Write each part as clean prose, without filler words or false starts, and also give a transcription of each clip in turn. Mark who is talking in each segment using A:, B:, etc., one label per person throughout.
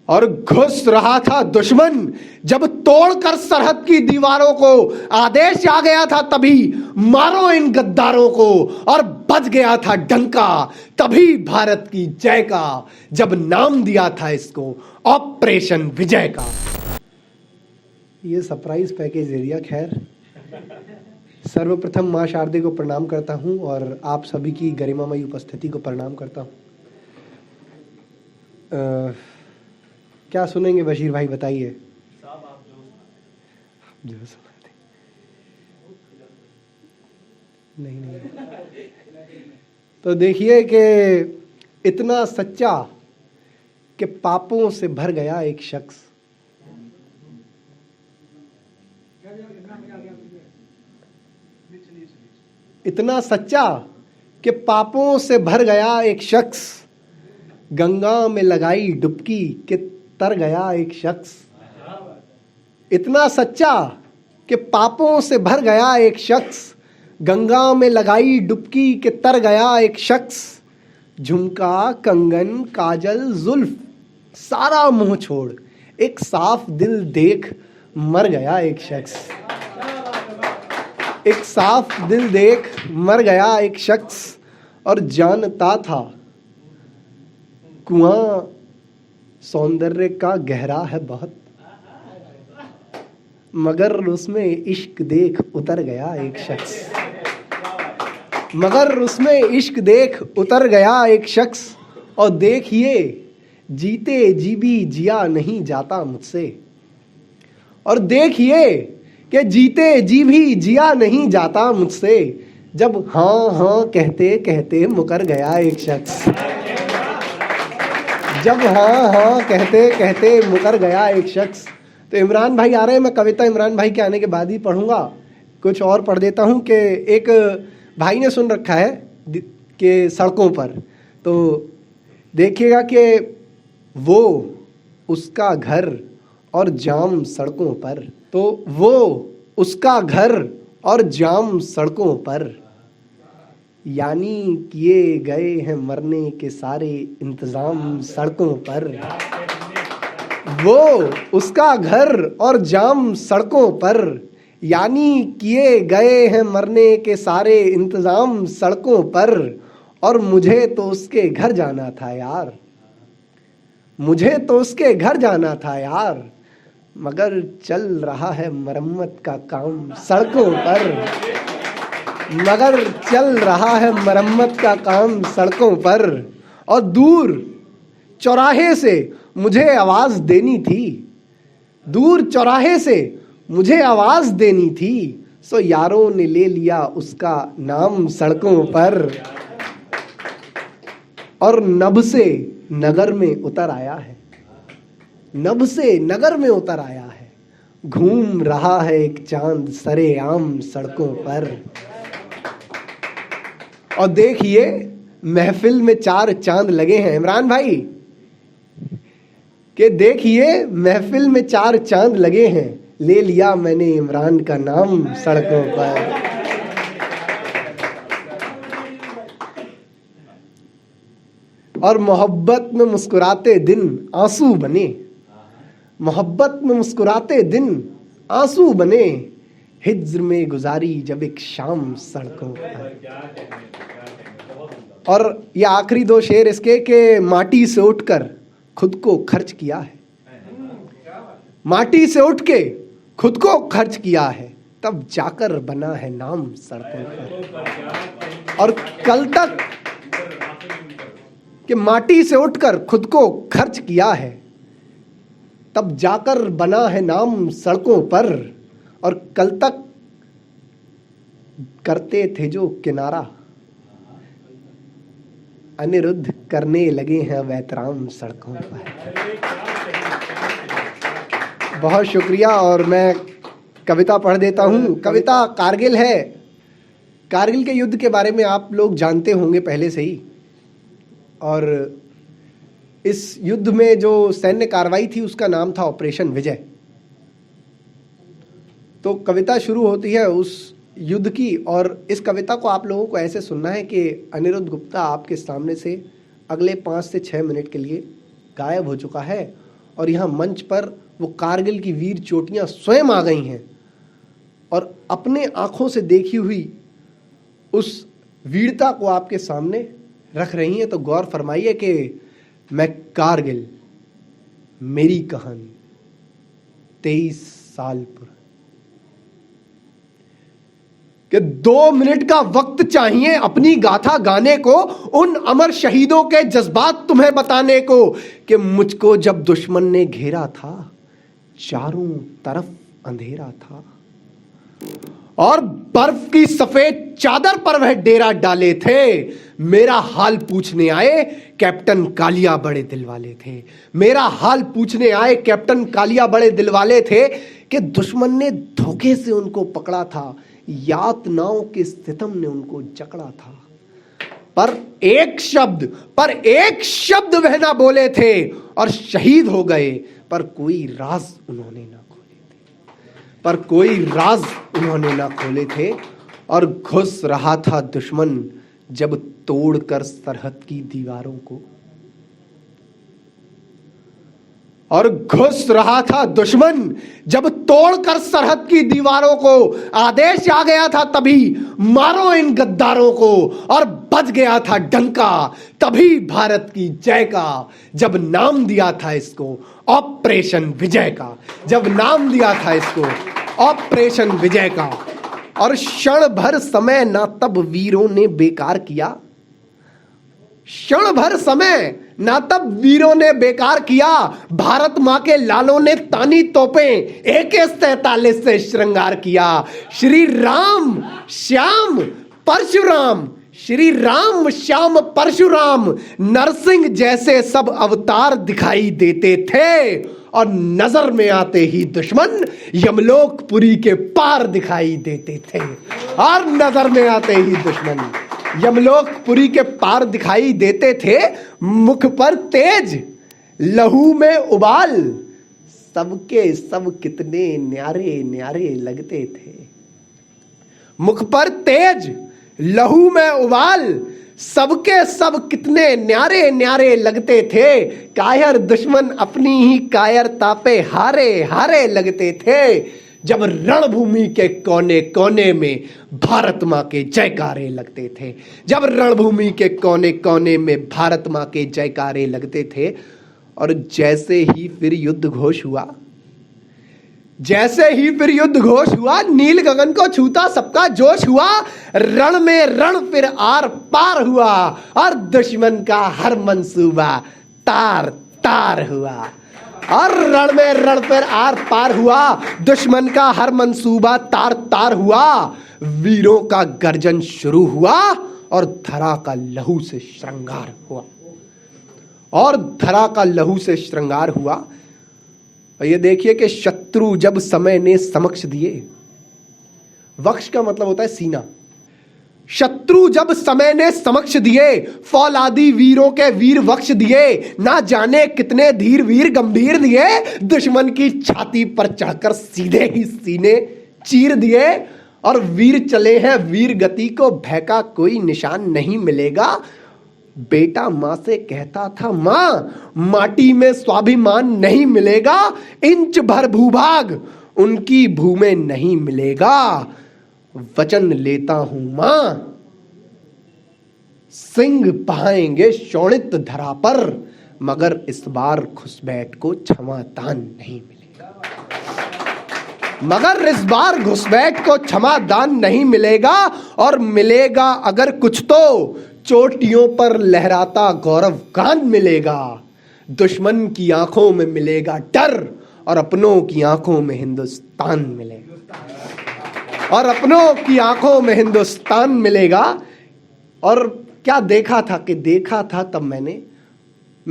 A: और घुस रहा था दुश्मन जब तोड़कर सरहद की दीवारों को, आदेश आ गया था तभी मारो इन गद्दारों को, और बज गया था डंका तभी भारत की जय का, जब नाम दिया था इसको ऑपरेशन विजय का। ये सरप्राइज पैकेज दे दिया। खैर, सर्वप्रथम मां शारदे को प्रणाम करता हूं और आप सभी की गरिमामयी उपस्थिति को प्रणाम करता हूं। क्या सुनेंगे बशीर भाई, बताइए।
B: साहब आप जो
A: सुनाते नहीं। तो देखिए कि इतना सच्चा कि पापों से भर गया एक शख्स, इतना सच्चा कि पापों से भर गया एक शख्स, गंगा में लगाई डुबकी कि तर गया एक शख्स। इतना सच्चा कि पापों से भर गया एक शख्स, गंगा में लगाई डुबकी कि तर गया एक शख्स। झुमका, कंगन, काजल, जुल्फ सारा मुंह छोड़ एक साफ दिल देख मर गया एक शख्स। एक साफ दिल देख मर गया एक शख्स। और जानता था कुआं सौंदर्य का गहरा है बहुत, मगर उसमें इश्क देख उतर गया एक शख्स। मगर उसमें इश्क देख उतर गया एक शख्स। और देखिए जीते जी भी जिया नहीं जाता मुझसे। और देखिए कि जीते जी भी जिया नहीं जाता मुझसे, जब हाँ हाँ कहते कहते मुकर गया एक शख्स। जब हाँ हाँ कहते कहते मुकर गया एक शख्स। तो इमरान भाई आ रहे हैं, मैं कविता इमरान भाई के आने के बाद ही पढ़ूंगा। कुछ और पढ़ देता हूं कि एक भाई ने सुन रखा है कि सड़कों पर, तो देखिएगा कि वो उसका घर और जाम सड़कों पर, तो वो उसका घर और जाम सड़कों पर, यानी किए गए हैं मरने के सारे इंतजाम सड़कों पर। वो उसका घर और जाम सड़कों पर, यानी किए गए हैं मरने के सारे इंतजाम सड़कों पर। और मुझे तो उसके घर जाना था यार, मुझे तो उसके घर जाना था यार, मगर चल रहा है मरम्मत का काम सड़कों पर। मगर चल रहा है मरम्मत का काम सड़कों पर। और दूर चौराहे से मुझे आवाज देनी थी, दूर चौराहे से मुझे आवाज देनी थी, सो यारों ने ले लिया उसका नाम सड़कों पर। और नभ से नगर में उतर आया है, नभ से नगर में उतर आया है, घूम रहा है एक चांद सरेआम सड़कों पर। और देखिए महफिल में 4 चांद लगे हैं इमरान भाई, कि देखिए महफिल में 4 चांद लगे हैं, ले लिया मैंने इमरान का नाम सड़कों पर। और मोहब्बत में मुस्कुराते दिन आंसू बने, मोहब्बत में मुस्कुराते दिन आंसू बने, हिज्र में गुजारी जब एक शाम सड़कों पर। और ये आखिरी 2 शेर इसके के माटी से उठकर खुद को खर्च किया है, माटी से उठ के खुद को खर्च किया है, तब जाकर बना है नाम सड़कों पर। और कल तक कि माटी से उठकर खुद को खर्च किया है, तब जाकर बना है नाम सड़कों पर। और कल तक करते थे जो किनारा, अनिरुद्ध करने लगे हैं अब एहतराम सड़कों पर। बहुत शुक्रिया। और मैं कविता पढ़ देता हूँ। कविता कारगिल है। कारगिल के युद्ध के बारे में आप लोग जानते होंगे पहले से ही, और इस युद्ध में जो सैन्य कार्रवाई थी उसका नाम था ऑपरेशन विजय। तो कविता शुरू होती है उस युद्ध की, और इस कविता को आप लोगों को ऐसे सुनना है कि अनिरुद्ध गुप्ता आपके सामने से अगले 5 से 6 मिनट के लिए गायब हो चुका है, और यहाँ मंच पर वो कारगिल की वीर चोटियां स्वयं आ गई हैं और अपने आंखों से देखी हुई उस वीरता को आपके सामने रख रही हैं। तो गौर फरमाइए कि मैं कारगिल, मेरी कहानी 23 साल पुरानी, कि 2 मिनट का वक्त चाहिए अपनी गाथा गाने को, उन अमर शहीदों के जज्बात तुम्हें बताने को, कि मुझको जब दुश्मन ने घेरा था चारों तरफ अंधेरा था और बर्फ की सफेद चादर पर वह डेरा डाले थे। मेरा हाल पूछने आए कैप्टन कालिया बड़े दिल वाले थे। मेरा हाल पूछने आए कैप्टन कालिया बड़े दिल वाले थे, कि दुश्मन ने धोखे से उनको पकड़ा था, यातनाओं के सितम ने उनको जकड़ा था, पर एक शब्द वह ना बोले थे और शहीद हो गए, पर कोई राज उन्होंने ना खोले थे। और घुस रहा था दुश्मन जब तोड़कर सरहद की दीवारों को, और घुस रहा था दुश्मन जब तोड़कर सरहद की दीवारों को। आदेश आ गया था तभी मारो इन गद्दारों को, और बज गया था डंका तभी भारत की जय का, जब नाम दिया था इसको ऑपरेशन विजय का, जब नाम दिया था इसको ऑपरेशन विजय का। और क्षण भर समय ना तब वीरों ने बेकार किया, क्षण भर समय ना तब वीरों ने बेकार किया। भारत मां के लालों ने तानी तोपें AK-47 से श्रृंगार किया। श्री राम श्याम परशुराम, श्री राम श्याम परशुराम, नरसिंह जैसे सब अवतार दिखाई देते थे, और नजर में आते ही दुश्मन यमलोकपुरी के पार दिखाई देते थे। और नजर में आते ही दुश्मन यमलोकपुरी के पार दिखाई देते थे। मुख पर तेज, लहू में उबाल, सबके सब कितने न्यारे न्यारे लगते थे। मुख पर तेज, लहू में उबाल, सबके सब कितने न्यारे न्यारे लगते थे। कायर दुश्मन अपनी ही कायरता पे हारे हारे लगते थे। जब रणभूमि के कोने कोने में भारत मां के जयकारे लगते थे, जब रणभूमि के कोने कोने में भारत मां के जयकारे लगते थे। और जैसे ही फिर युद्ध घोष हुआ, नील गगन को छूता सबका जोश हुआ। रण में रण फिर आर पार हुआ, और दुश्मन का हर मंसूबा तार तार हुआ। और रण में रण फिर आर पार हुआ, दुश्मन का हर मंसूबा तार तार हुआ। वीरों का गर्जन शुरू हुआ, और धरा का लहू से श्रृंगार हुआ। और ये देखिए कि शत्रु जब समय ने समक्ष दिए, वक्ष का मतलब होता है सीना। शत्रु जब समय ने समक्ष दिए, फौलादी वीरों के वीर वक्ष दिए। ना जाने कितने धीर वीर गंभीर दिए, दुश्मन की छाती पर चढ़कर सीधे ही सीने चीर दिए। और वीर चले हैं वीर गति को, भय का कोई निशान नहीं मिलेगा। बेटा मां से कहता था, मां माटी में स्वाभिमान नहीं मिलेगा, इंच भर भूभाग उनकी भू में नहीं मिलेगा। वचन लेता हूं मां, सिंह बहाएंगे शोणित धरा पर, मगर इस बार घुसपैठ को क्षमादान नहीं मिलेगा। मगर इस बार घुसपैठ को क्षमादान नहीं मिलेगा। और मिलेगा अगर कुछ तो चोटियों पर लहराता गौरव गान मिलेगा। दुश्मन की आंखों में मिलेगा डर, और अपनों की आंखों में हिंदुस्तान मिलेगा। और अपनों की आंखों में हिंदुस्तान मिलेगा। और क्या देखा था कि देखा था तब मैं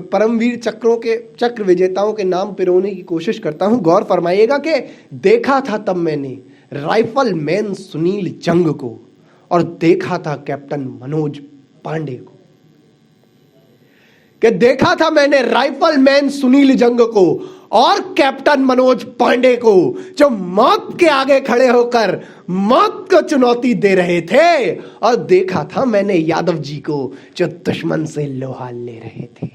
A: परमवीर चक्रों के चक्र विजेताओं के नाम पिरोने की कोशिश करता हूं। गौर फरमाइएगा कि देखा था तब मैंने राइफल मैन सुनील जंग को, और देखा था कैप्टन मनोज पांडे को। कि देखा था मैंने राइफल मैन सुनील जंग को और कैप्टन मनोज पांडे को, जो मौत के आगे खड़े होकर मौत को चुनौती दे रहे थे। और देखा था मैंने यादव जी को, जो दुश्मन से लोहा ले रहे थे।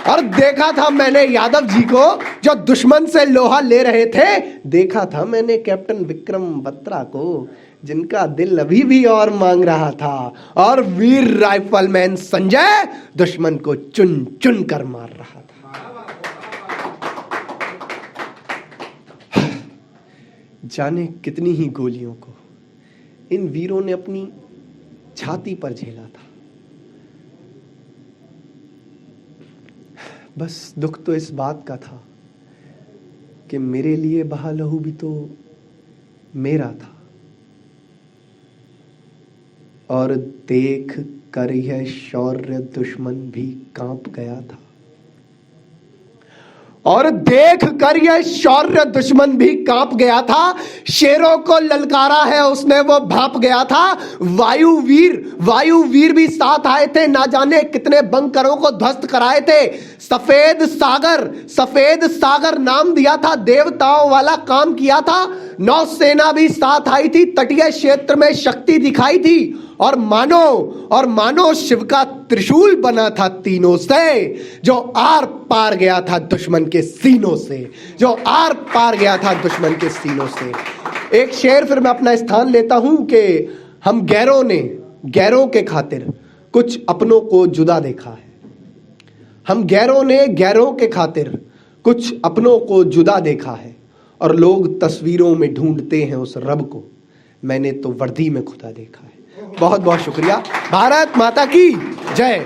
A: और देखा था मैंने यादव जी को जो दुश्मन से लोहा ले रहे थे, देखा था मैंने कैप्टन विक्रम बत्रा को जिनका दिल अभी भी और मांग रहा था, और वीर राइफलमैन संजय दुश्मन को चुन चुन कर मार रहा था। जाने कितनी ही गोलियों को इन वीरों ने अपनी छाती पर झेला था। बस दुख तो इस बात का था कि मेरे लिए बहा लहू भी तो मेरा था, और देख कर यह शौर्य दुश्मन भी कांप गया था, और देख कर यह शौर्य दुश्मन भी कांप गया था। शेरों को ललकारा है उसने, वो भाप गया था। वायुवीर भी साथ आए थे, ना जाने कितने बंकरों को ध्वस्त कराए थे। सफेद सागर नाम दिया था, देवताओं वाला काम किया था। नौसेना भी साथ आई थी, तटीय क्षेत्र में शक्ति दिखाई थी, और मानो शिव का त्रिशूल बना था तीनों से, जो आर पार गया था दुश्मन के सीनों से, जो आर पार गया था दुश्मन के सीनों से। एक शेर फिर मैं अपना स्थान लेता हूं कि हम गैरों के खातिर कुछ अपनों को जुदा देखा है। हम गैरों ने गैरों के खातिर कुछ अपनों को जुदा देखा है, और लोग तस्वीरों में ढूंढते हैं उस रब को, मैंने तो वर्दी में खुदा देखा है। बहुत बहुत शुक्रिया। भारत माता की जय।